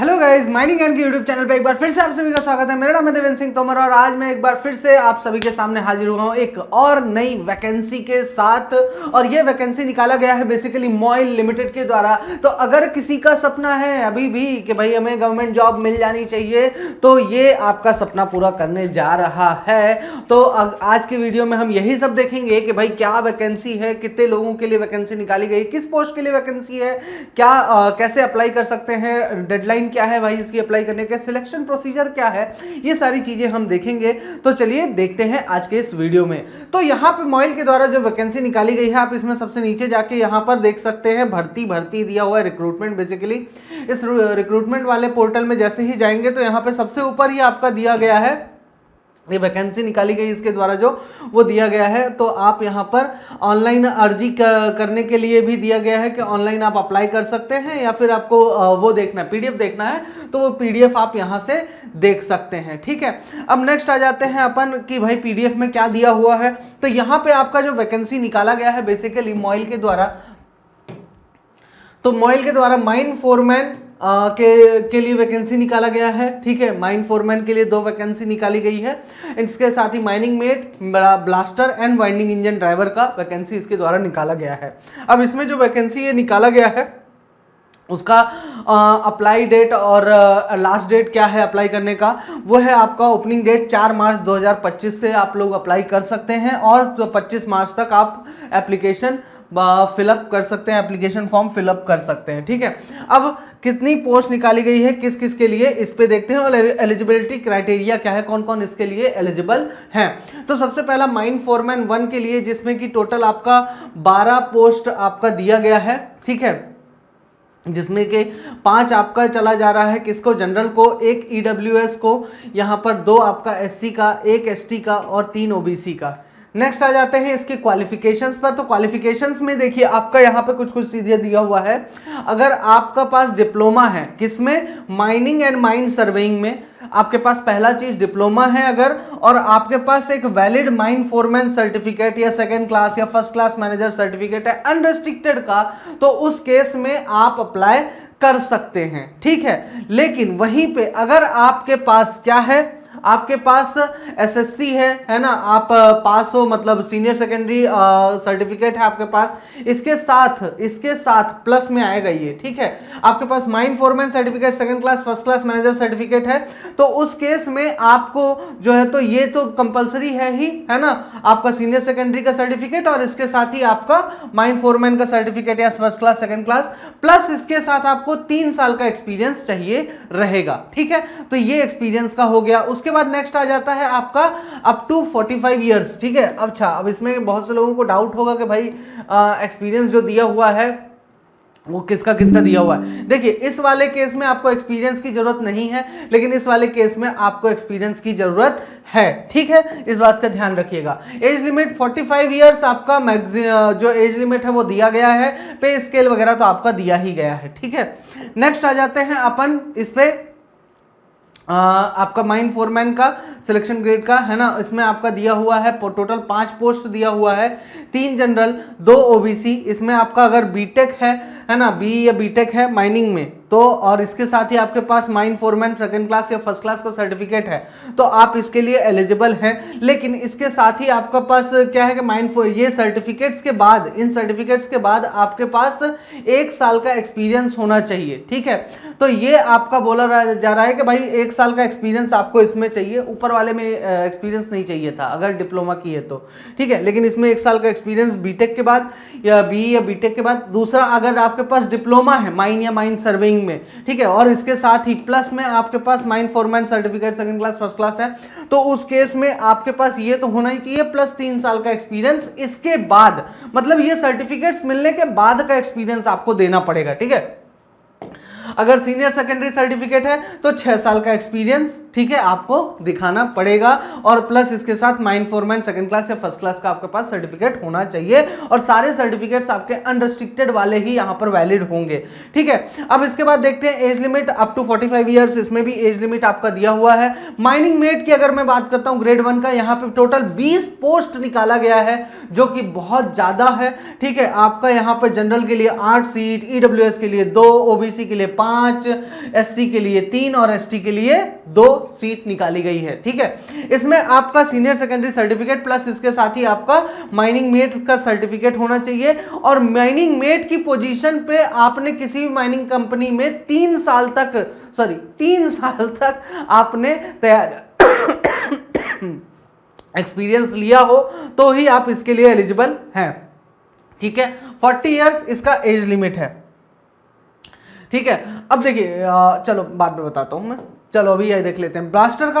Hello guys, mining ज्ञान के YouTube channel पे एक बार फिर से आप सभी का स्वागत है। मेरा नाम है देवेंद्र सिंह तोमर और आज मैं एक बार फिर से आप सभी के सामने हाजिर हुआ हूँ एक और नई वैकेंसी के साथ। और ये वैकेंसी निकाला गया है बेसिकली मॉइल लिमिटेड के द्वारा। तो अगर किसी का सपना है अभी भी कि भाई हमें गवर्नमेंट जॉब मिल जानी चाहिए, तो ये आपका सपना पूरा करने जा रहा है। तो आज की वीडियो में हम यही सब देखेंगे कि भाई क्या वैकेंसी है, कितने लोगों के लिए वैकेंसी निकाली गई, किस पोस्ट के लिए वैकेंसी है, क्या कैसे अप्लाई कर सकते हैं, डेडलाइन क्या है भाई इसकी अप्लाई करने के, सिलेक्शन प्रोसीजर क्या है, ये सारी चीजें हम देखेंगे। तो चलिए देखते हैं आज के इस वीडियो में। तो यहाँ पे मॉइल के द्वारा जो वैकेंसी निकाली गई है, आप इसमें सबसे नीचे जाके यहाँ पर देख सकते हैं भर्ती दिया हुआ है, रिक्रूटमेंट। बेसिकली इस रिक्रूटमेंट वाले पोर्टल में जैसे ही जाएंगे तो यहाँ पे सबसे ऊपर ही आपका दिया गया है, ये वैकेंसी निकाली गई इसके द्वारा जो वो दिया गया है। तो आप यहाँ पर ऑनलाइन अर्जी करने के लिए भी दिया गया है कि ऑनलाइन आप अप्लाई कर सकते हैं, या फिर आपको वो देखना है, पीडीएफ देखना है तो वो पीडीएफ आप यहाँ से देख सकते हैं। ठीक है, अब नेक्स्ट आ जाते हैं अपन कि भाई पीडीएफ में क्या दिया हुआ है। तो यहाँ पे आपका जो वैकेंसी निकाला गया है बेसिकली मॉइल के द्वारा, तो मॉइल के द्वारा माइन फोरमैन के लिए वैकेंसी निकाला गया है। ठीक है, माइन फोरमैन के लिए 2 वैकेंसी निकाली गई है। इसके साथ ही mining mate, blaster and winding engine driver का वैकेंसी इसके द्वारा निकाला गया है। अब इसमें जो वैकेंसी ये निकाला गया है उसका अप्लाई डेट और लास्ट डेट क्या है अप्लाई करने का, वो है आपका ओपनिंग डेट 4 मार्च 2025 से आप लोग अप्लाई कर सकते हैं और 25 मार्च तक आप एप्लीकेशन फिलअप कर सकते हैं, एप्लीकेशन फॉर्म फिलअप कर सकते हैं। ठीक है, अब कितनी पोस्ट निकाली गई है, किस किस के लिए, इस पे देखते हैं और एलिजिबिलिटी क्राइटेरिया क्या है, कौन कौन इसके लिए एलिजिबल हैं। तो सबसे पहला माइन फोरमैन 1 के लिए, जिसमें कि टोटल आपका 12 पोस्ट आपका दिया गया है। ठीक है, जिसमें कि 5 आपका चला जा रहा है किसको, जनरल को, 1 ईडब्ल्यूएस को, यहाँ पर 2 आपका एससी का, 1 एसटी का और 3 ओबीसी का। नेक्स्ट आ जाते हैं इसके क्वालिफिकेशंस पर। तो क्वालिफिकेशंस में देखिए आपका यहाँ पे कुछ चीजें दिया हुआ है। अगर आपका पास डिप्लोमा है किसमें, माइनिंग एंड माइन सर्वेइंग में, आपके पास पहला चीज डिप्लोमा है अगर, और आपके पास एक वैलिड माइन फोरमैन सर्टिफिकेट या सेकंड क्लास या फर्स्ट क्लास मैनेजर सर्टिफिकेट है अनरेस्ट्रिक्टेड का, तो उस केस में आप अप्लाई कर सकते हैं। ठीक है, लेकिन वहीं पे अगर आपके पास क्या है, आपके पास एसएससी है ना, आप पास हो, मतलब सीनियर सेकेंडरी सर्टिफिकेट है आपके पास, इसके साथ प्लस में आएगा ये। ठीक है, आपके पास mine foreman certificate, second class, first class manager certificate है, तो उस केस में आपको जो है तो ये तो कंपलसरी है ही, है ना, आपका सीनियर सेकेंडरी का सर्टिफिकेट और इसके साथ ही आपका माइन फोरमैन का सर्टिफिकेट या first class, second class, plus इसके साथ आपको 3 साल का एक्सपीरियंस चाहिए रहेगा। ठीक है, तो ये एक्सपीरियंस का हो गया। उसके बाद नेक्स्ट आ जाता है आपका अप टू 45 इयर्स। ठीक है, अच्छा, अब इसमें बहुत से लोगों को डाउट होगा कि भाई एक्सपीरियंस जो दिया हुआ है वो किसका किसका दिया हुआ है। देखिए, इस वाले केस में आपको एक्सपीरियंस की जरूरत नहीं है, लेकिन इस वाले केस में आपको एक्सपीरियंस की जरूरत है। ठीक है, इस बात का ध्यान रखिएगा। एज लिमिट 45 इयर्स आपका जो एज लिमिट है वो दिया गया है। पे स्केल वगैरह तो आपका दिया ही गया है। ठीक है, नेक्स्ट आ जाते हैं अपन इस पे आपका माइन फोरमैन का सिलेक्शन ग्रेड का, है ना, इसमें आपका दिया हुआ है टोटल 5 पोस्ट दिया हुआ है, 3 जनरल, 2 ओबीसी। इसमें आपका अगर बीटेक है ना, बी या बीटेक है माइनिंग में तो, और इसके साथ ही आपके पास माइन फोरमैन सेकंड क्लास या फर्स्ट क्लास का सर्टिफिकेट है तो आप इसके लिए एलिजिबल हैं। लेकिन इसके साथ ही आपका पास क्या है कि ये सर्टिफिकेट्स के बाद, इन सर्टिफिकेट्स के बाद आपके पास 1 साल का एक्सपीरियंस होना चाहिए। ठीक है, तो ये आपका बोला जा रहा है कि भाई 1 साल का एक्सपीरियंस आपको इसमें चाहिए, ऊपर वाले में एक्सपीरियंस नहीं चाहिए था अगर डिप्लोमा की है तो। ठीक है, लेकिन इसमें 1 साल का एक्सपीरियंस बीटेक के बाद या बी या बीटेक के बाद। दूसरा, अगर आपके पास डिप्लोमा है माइन या माइन सर्वेइंग में, ठीक है, और इसके साथ ही प्लस में आपके पास mine foreman certificate second class, first class है, तो उस केस में आपके पास ये तो होना ही चाहिए प्लस 3 साल का एक्सपीरियंस इसके बाद, मतलब ये सर्टिफिकेट्स मिलने के बाद का एक्सपीरियंस आपको देना पड़ेगा। ठीक है, अगर सीनियर सेकेंडरी सर्टिफिकेट है तो 6 साल का एक्सपीरियंस, ठीक है, आपको दिखाना पड़ेगा, और प्लस इसके साथ माइन फोरमैन सेकंड क्लास या फर्स्ट क्लास का आपके पास सर्टिफिकेट होना चाहिए, और सारे सर्टिफिकेट्स आपके अनरिस्ट्रिक्टेड वाले ही यहां पर वैलिड होंगे। ठीक है, अब इसके बाद देखते हैं age limit up to 45 years, इसमें भी एज लिमिट आपका दिया हुआ है। माइनिंग मेट की अगर मैं बात करता हूं ग्रेड 1 का, यहां पे टोटल 20 पोस्ट निकाला गया है, जो कि बहुत ज्यादा है। ठीक है, आपका यहां पर जनरल के लिए 8 सीट, ईडब्ल्यूएस के लिए 2, ओबीसी के लिए 5, SC के लिए 3 और ST के लिए 2 सीट निकाली गई है। ठीक है, इसमें आपका सीनियर सेकेंडरी सर्टिफिकेट प्लस इसके साथ ही आपका माइनिंग मेट का सर्टिफिकेट होना चाहिए, और माइनिंग मेट की पोजीशन पे आपने किसी भी माइनिंग कंपनी में 3 साल तक आपने तैयार एक्सपीरियंस लिया हो तो ही आप इसके लिए एलिजिबल हैं। ठीक है, 40 इयर्स इसका एज लिमिट है। ठीक है, अब देखिए चलो बाद में बताता हूं मैं, चलो अभी ये देख लेते हैं ब्लास्टर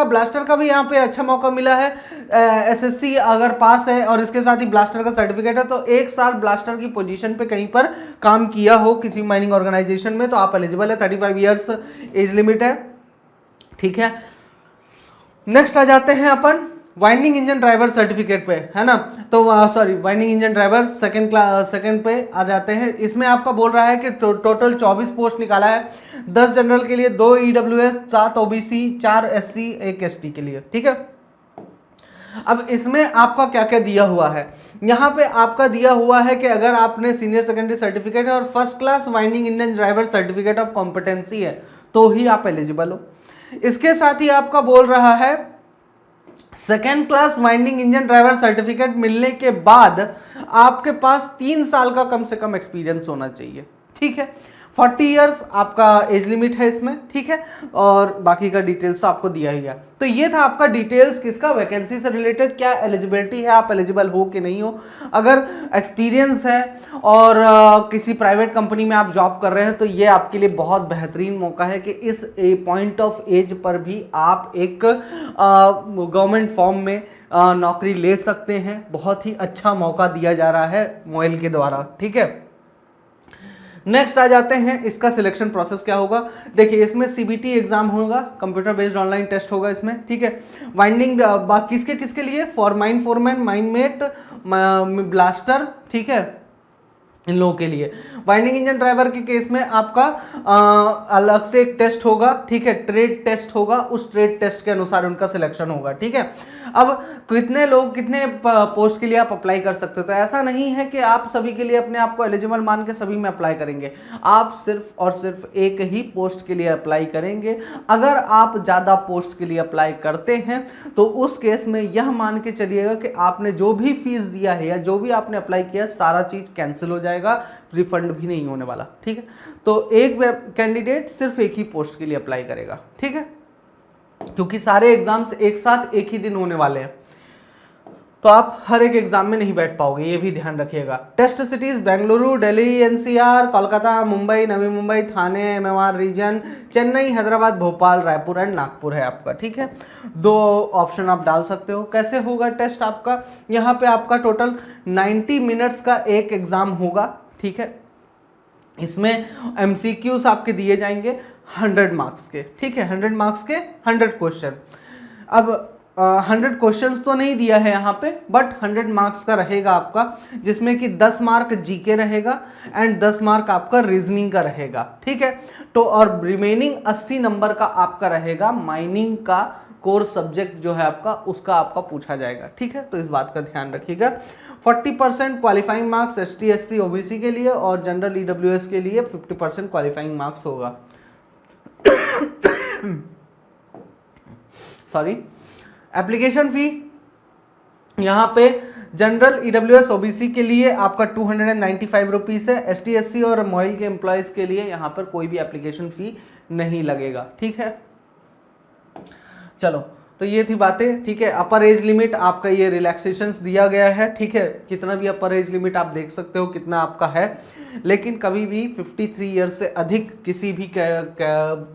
का भी यहाँ पे अच्छा मौका मिला है। SSC अगर पास है और इसके साथ ही ब्लास्टर का सर्टिफिकेट है तो 1 साल ब्लास्टर की पोजीशन पे कहीं पर काम किया हो किसी माइनिंग ऑर्गेनाइजेशन में तो आप एलिजिबल है। 35 इयर्स एज लिमिट है। ठीक है, नेक्स्ट आ जाते हैं अपन वाइंडिंग इंजन ड्राइवर सर्टिफिकेट पे, है ना। तो sorry, winding engine driver second पे आ जाते हैं। इसमें आपका बोल रहा है कि टोटल 24 पोस्ट निकाला है, 10 जनरल के लिए, 2 EWS, 7 OBC, 4 SC, 1 ST के लिए। ठीक है, अब इसमें आपका क्या क्या दिया हुआ है, यहाँ पे आपका दिया हुआ है कि अगर आपने सीनियर सेकेंडरी सर्टिफिकेट है और first class winding engine driver certificate of competency है तो ही आप एलिजिबल हो। इसके साथ ही आपका बोल रहा है second class winding engine driver certificate मिलने के बाद आपके पास 3 साल का कम से कम एक्सपीरियंस होना चाहिए। ठीक है, 40 इयर्स आपका एज लिमिट है इसमें। ठीक है, और बाकी का डिटेल्स आपको दिया ही है। तो ये था आपका डिटेल्स किसका, वैकेंसी से रिलेटेड, क्या एलिजिबिलिटी है, आप एलिजिबल हो कि नहीं हो। अगर एक्सपीरियंस है और किसी प्राइवेट कंपनी में आप जॉब कर रहे हैं तो ये आपके लिए बहुत बेहतरीन मौका है कि इस पॉइंट ऑफ एज पर भी आप एक गवर्नमेंट फॉर्म में नौकरी ले सकते हैं। बहुत ही अच्छा मौका दिया जा रहा है मोइल के द्वारा। ठीक है, नेक्स्ट आ जाते हैं इसका सिलेक्शन प्रोसेस क्या होगा। देखिए, इसमें CBT एग्जाम होगा, कंप्यूटर बेस्ड ऑनलाइन टेस्ट होगा इसमें। ठीक है, वाइंडिंग किसके किसके लिए, mine foreman, mine mate, blaster, ठीक है, इन लोगों के लिए। वाइंडिंग इंजन ड्राइवर के केस में आपका अलग से एक टेस्ट होगा। ठीक है, ट्रेड टेस्ट होगा, उस ट्रेड टेस्ट के अनुसार उनका सिलेक्शन होगा। ठीक है, अब कितने लोग कितने पोस्ट के लिए आप अप्लाई कर सकते हो, तो ऐसा नहीं है कि आप सभी के लिए अपने आप को एलिजिबल मान के सभी में अप्लाई करेंगे। आप सिर्फ और सिर्फ एक ही पोस्ट के लिए अप्लाई करेंगे। अगर आप ज़्यादा पोस्ट के लिए अप्लाई करते हैं तो उस केस में यह मान के चलिएगा कि आपने जो भी फीस दिया है या जो भी आपने अप्लाई किया सारा चीज़ कैंसिल हो जाएगा, रिफंड भी नहीं होने वाला। ठीक है, तो एक कैंडिडेट सिर्फ एक ही पोस्ट के लिए अप्लाई करेगा। ठीक है, क्योंकि सारे एग्जाम्स एक साथ एक ही दिन होने वाले हैं तो आप हर एक एग्जाम में नहीं बैठ पाओगे, ये भी ध्यान रखिएगा। Test cities Bengaluru, Delhi NCR, Kolkata, Mumbai, Navi Mumbai, Thane, MMR region, Chennai, Hyderabad, Bhopal, Raipur and Nagpur है आपका। ठीक है, 2 ऑप्शन आप डाल सकते हो। कैसे होगा टेस्ट आपका, यहाँ पे आपका टोटल 90 मिनट्स का एक एग्जाम होगा। ठीक है, इसमें MCQs आपके दिए जाएंगे 100 मार्क्स के। ठीक है, 100 मार्क्स के 100 क्वेश्चन। अब 100 क्वेश्चंस तो नहीं दिया है यहाँ पे, बट 100 मार्क्स का रहेगा आपका, जिसमें कि 10 मार्क जीके रहेगा एंड 10 मार्क आपका रीजनिंग का रहेगा। ठीक है, तो और रिमेनिंग 80 नंबर का आपका रहेगा माइनिंग का कोर सब्जेक्ट जो है आपका, उसका आपका पूछा जाएगा। ठीक है, तो इस बात का ध्यान रखिएगा। 40% qualifying marks ST SC OBC के लिए और जनरल EWS के लिए 50% क्वालिफाइंग मार्क्स होगा। सॉरी, एप्लीकेशन फी यहाँ पे जनरल EWS OBC के लिए आपका 295 रुपीज़ है। ST SC और मोइल के एम्प्लॉयज़ के लिए यहाँ पर कोई भी एप्लीकेशन फी नहीं लगेगा। ठीक है, चलो तो ये थी बातें। ठीक है, अपर एज लिमिट आपका ये रिलैक्सेशंस दिया गया है। ठीक है, कितना भी अपर एज लिमिट आप देख सकते हो कितना आपका है, लेकिन कभी भी 53 ईयर्स से अधिक किसी भी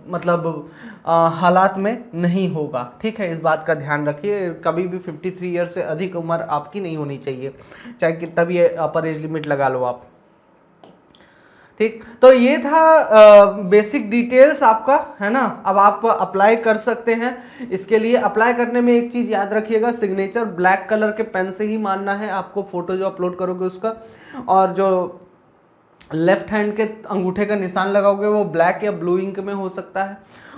मतलब हालात में नहीं होगा। ठीक है, इस बात का ध्यान रखिए, कभी भी 53 ईयर्स से अधिक उम्र आपकी नहीं होनी चाहिए, चाहे कितना भी अपर एज लिमिट लगा लो आप। ठीक, तो ये था बेसिक डिटेल्स आपका, है ना। अब आप अप्लाई कर सकते हैं। इसके लिए अप्लाई करने में एक चीज़ याद रखिएगा, सिग्नेचर ब्लैक कलर के पेन से ही मारना है आपको, फोटो जो अपलोड करोगे उसका, और जो लेफ्ट हैंड के अंगूठे का निशान लगाओगे वो ब्लैक या ब्लू इंक में हो सकता है,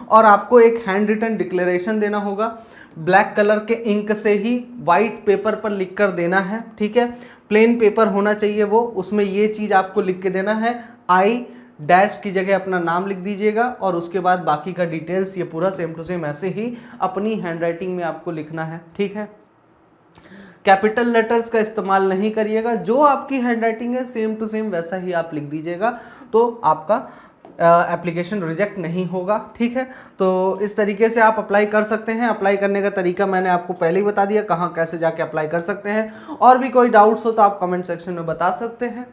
और आपको एक हैंड रिटन डिक्लेरेशन देना होगा ब्लैक कलर के इंक से ही वाइट पेपर पर लिख कर देना है। ठीक है, प्लेन पेपर होना चाहिए वो, उसमें ये चीज़ आपको लिख के देना है, आई डैश की जगह अपना नाम लिख दीजिएगा और उसके बाद बाकी का डिटेल्स ये पूरा सेम टू सेम ऐसे ही अपनी हैंडराइटिंग में आपको लिखना है, ठीक है। कैपिटल लेटर्स का इस्तेमाल नहीं करिएगा, जो आपकी हैंडराइटिंग है सेम टू सेम वैसा ही आप लिख दीजिएगा, तो आपका एप्लीकेशन रिजेक्ट नहीं होगा, ठीक है। तो इस तरीके से आप अप्लाई कर सकते हैं। अप्लाई करने का तरीका मैंने आपको पहले ही बता दिया, कहाँ कैसे जाके अप्लाई कर सकते हैं। और भी कोई डाउट्स हो तो आप कमेंट सेक्शन में बता सकते हैं,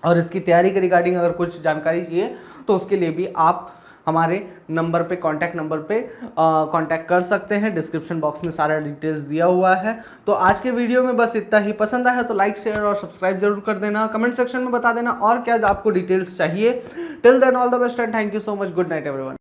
और इसकी तैयारी के रिगार्डिंग अगर कुछ जानकारी चाहिए तो उसके लिए भी आप हमारे नंबर पे, कॉन्टैक्ट नंबर पे कॉन्टैक्ट कर सकते हैं। डिस्क्रिप्शन बॉक्स में सारा डिटेल्स दिया हुआ है। तो आज के वीडियो में बस इतना ही। पसंद आया तो लाइक, शेयर और सब्सक्राइब जरूर कर देना। कमेंट सेक्शन में बता देना और क्या आपको डिटेल्स चाहिए। Till then all the best and thank you so much. Good night everyone.